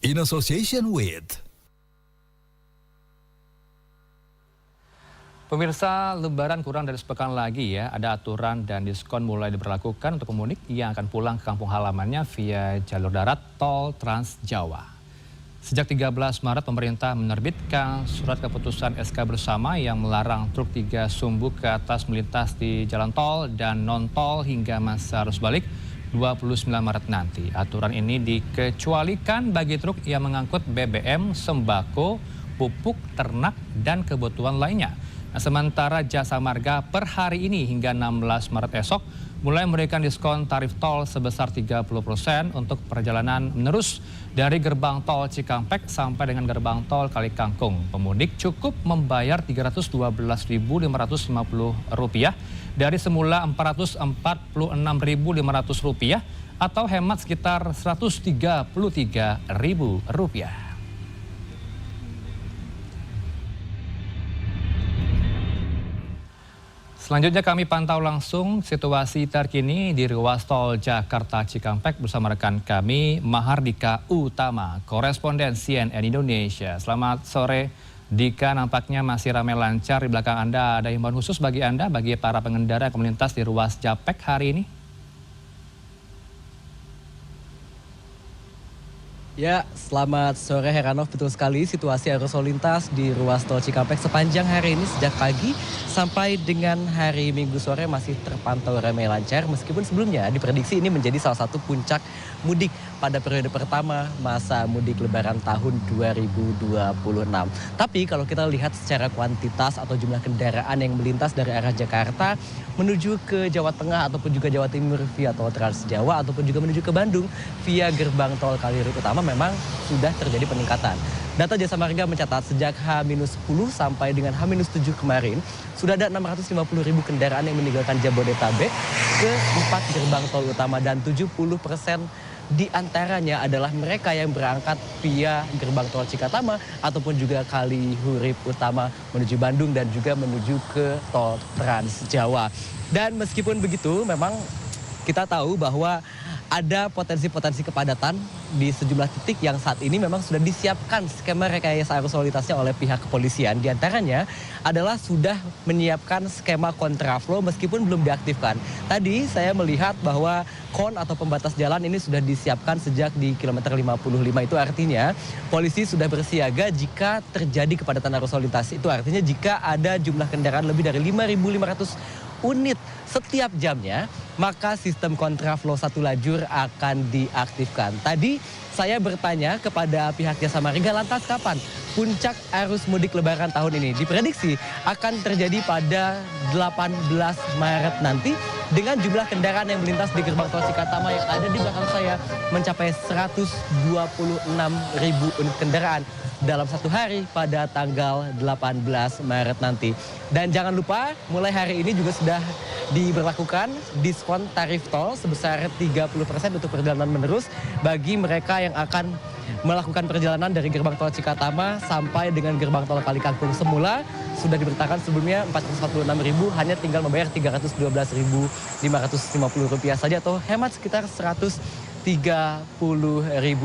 in association with. Pemirsa, Lebaran kurang dari sepekan lagi ya. Ada aturan dan diskon mulai diberlakukan untuk pemudik yang akan pulang ke kampung halamannya via jalur darat tol Trans Jawa. Sejak 13 Maret, pemerintah menerbitkan surat keputusan SK bersama yang melarang truk 3 sumbu ke atas melintas di jalan tol dan non-tol hingga masa arus balik 29 Maret nanti. Aturan ini dikecualikan bagi truk yang mengangkut BBM, sembako, pupuk, ternak, dan kebutuhan lainnya. Nah, sementara Jasa Marga per hari ini hingga 16 Maret esok mulai memberikan diskon tarif tol sebesar 30% untuk perjalanan menerus dari gerbang tol Cikampek sampai dengan gerbang tol Kalikangkung. Pemudik cukup membayar Rp312.550 dari semula Rp446.500 atau hemat sekitar Rp133.000. Selanjutnya kami pantau langsung situasi terkini di ruas tol Jakarta Cikampek bersama rekan kami Mahardika Utama, koresponden CNN Indonesia. Selamat sore Dika, nampaknya masih ramai lancar di belakang Anda. Ada himbauan khusus bagi Anda, bagi para pengendara yang melintas di ruas Japek hari ini? Ya, selamat sore Heranov. Betul sekali, situasi arus lalu lintas di ruas tol Cikampek sepanjang hari ini sejak pagi sampai dengan hari Minggu sore masih terpantau ramai lancar. Meskipun sebelumnya diprediksi ini menjadi salah satu puncak mudik pada periode pertama masa mudik Lebaran tahun 2026. Tapi kalau kita lihat secara kuantitas atau jumlah kendaraan yang melintas dari arah Jakarta menuju ke Jawa Tengah ataupun juga Jawa Timur via tol Trans Jawa ataupun juga menuju ke Bandung via gerbang tol Kalirut Utama memang sudah terjadi peningkatan. Data Jasa Marga mencatat sejak H-10 sampai dengan H-7 kemarin sudah ada 650.000 kendaraan yang meninggalkan Jabodetabek ke 4 gerbang tol utama dan 70% di antaranya adalah mereka yang berangkat via gerbang tol Cikatama ataupun juga Kalihurip Utama menuju Bandung dan juga menuju ke tol Trans Jawa. Dan meskipun begitu memang kita tahu bahwa ada potensi-potensi kepadatan di sejumlah titik yang saat ini memang sudah disiapkan skema rekayasa arus lalu lintasnya oleh pihak kepolisian. Di antaranya adalah sudah menyiapkan skema kontraflow meskipun belum diaktifkan. Tadi saya melihat bahwa kon atau pembatas jalan ini sudah disiapkan sejak di kilometer 55. Itu artinya polisi sudah bersiaga jika terjadi kepadatan arus lalu lintas. Itu artinya jika ada jumlah kendaraan lebih dari 5.500 unit setiap jamnya, maka sistem kontraflow satu lajur akan diaktifkan. Tadi saya bertanya kepada pihak Jasa Marga, lantas kapan puncak arus mudik Lebaran tahun ini? Diprediksi akan terjadi pada 18 Maret nanti dengan jumlah kendaraan yang melintas di gerbang tol Cikatama yang ada di belakang saya mencapai 126.000 unit kendaraan dalam satu hari pada tanggal 18 Maret nanti. Dan jangan lupa mulai hari ini juga sudah diberlakukan diskon tarif tol sebesar 30% untuk perjalanan menerus bagi mereka yang akan melakukan perjalanan dari gerbang tol Cikatama sampai dengan gerbang tol Kalikangkung. Semula sudah diberitakan sebelumnya 446.000, hanya tinggal membayar Rp312.550 saja atau hemat sekitar Rp130.000.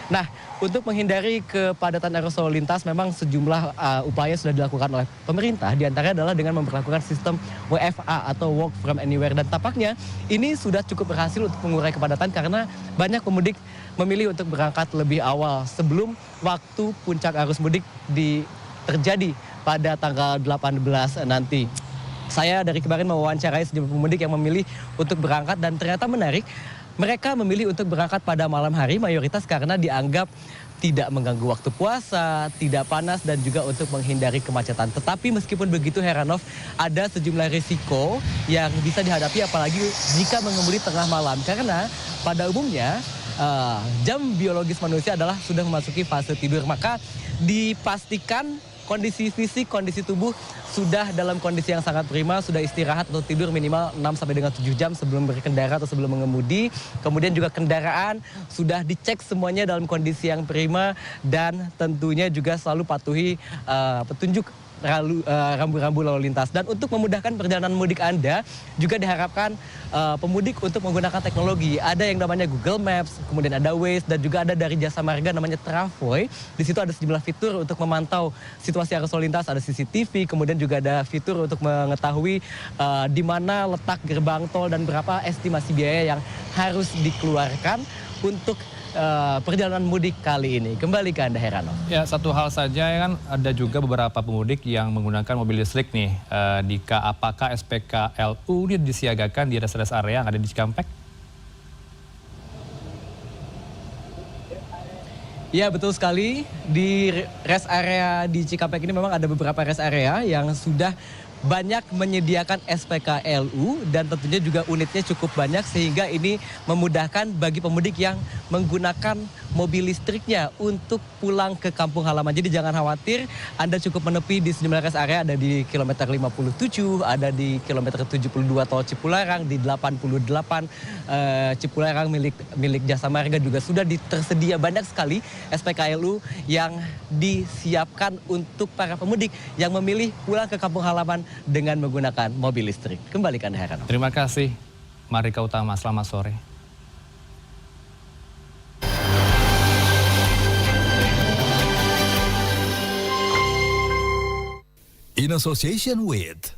Nah, untuk menghindari kepadatan arus lalu lintas memang sejumlah upaya sudah dilakukan oleh pemerintah. Di antaranya adalah dengan memperlakukan sistem WFA atau Work from Anywhere. Dan tampaknya ini sudah cukup berhasil untuk mengurai kepadatan karena banyak pemudik memilih untuk berangkat lebih awal sebelum waktu puncak arus mudik terjadi pada tanggal 18 nanti. Saya dari kemarin mewawancarai sejumlah pemudik yang memilih untuk berangkat dan ternyata menarik. Mereka memilih untuk berangkat pada malam hari mayoritas karena dianggap tidak mengganggu waktu puasa, tidak panas dan juga untuk menghindari kemacetan. Tetapi meskipun begitu Heranov, ada sejumlah risiko yang bisa dihadapi apalagi jika mengemudi tengah malam. Karena pada umumnya jam biologis manusia adalah sudah memasuki fase tidur. Maka dipastikan kondisi fisik, kondisi tubuh sudah dalam kondisi yang sangat prima, sudah istirahat atau tidur minimal 6 sampai dengan 7 jam sebelum berkendara atau sebelum mengemudi. Kemudian juga kendaraan sudah dicek semuanya dalam kondisi yang prima dan tentunya juga selalu patuhi petunjuk rambu-rambu lalu lintas. Dan untuk memudahkan perjalanan mudik Anda, juga diharapkan pemudik untuk menggunakan teknologi. Ada yang namanya Google Maps, kemudian ada Waze, dan juga ada dari Jasa Marga namanya Travoy. Di situ ada sejumlah fitur untuk memantau situasi arus lalu lintas, ada CCTV, kemudian juga ada fitur untuk mengetahui di mana letak gerbang tol dan berapa estimasi biaya yang harus dikeluarkan untuk perjalanan mudik kali ini. Kembali ke Anda, Heranov. Ya, satu hal saja ya kan, ada juga beberapa pemudik yang menggunakan mobil listrik nih. Dika, apakah SPKLU ini disiagakan di rest area yang ada di Cikampek? Ya, betul sekali. Di rest area di Cikampek ini memang ada beberapa rest area yang sudah banyak menyediakan SPKLU dan tentunya juga unitnya cukup banyak sehingga ini memudahkan bagi pemudik yang menggunakan mobil listriknya untuk pulang ke kampung halaman. Jadi jangan khawatir, Anda cukup menepi di sejumlah rest area, ada di kilometer 57, ada di kilometer 72 tol Cipularang, di 88 Cipularang milik Jasa Marga juga sudah tersedia banyak sekali SPKLU yang disiapkan untuk para pemudik yang memilih pulang ke kampung halaman dengan menggunakan mobil listrik. Kembali ke Anda, Heranov. Terima kasih, Marika Utama. Selamat sore. In association with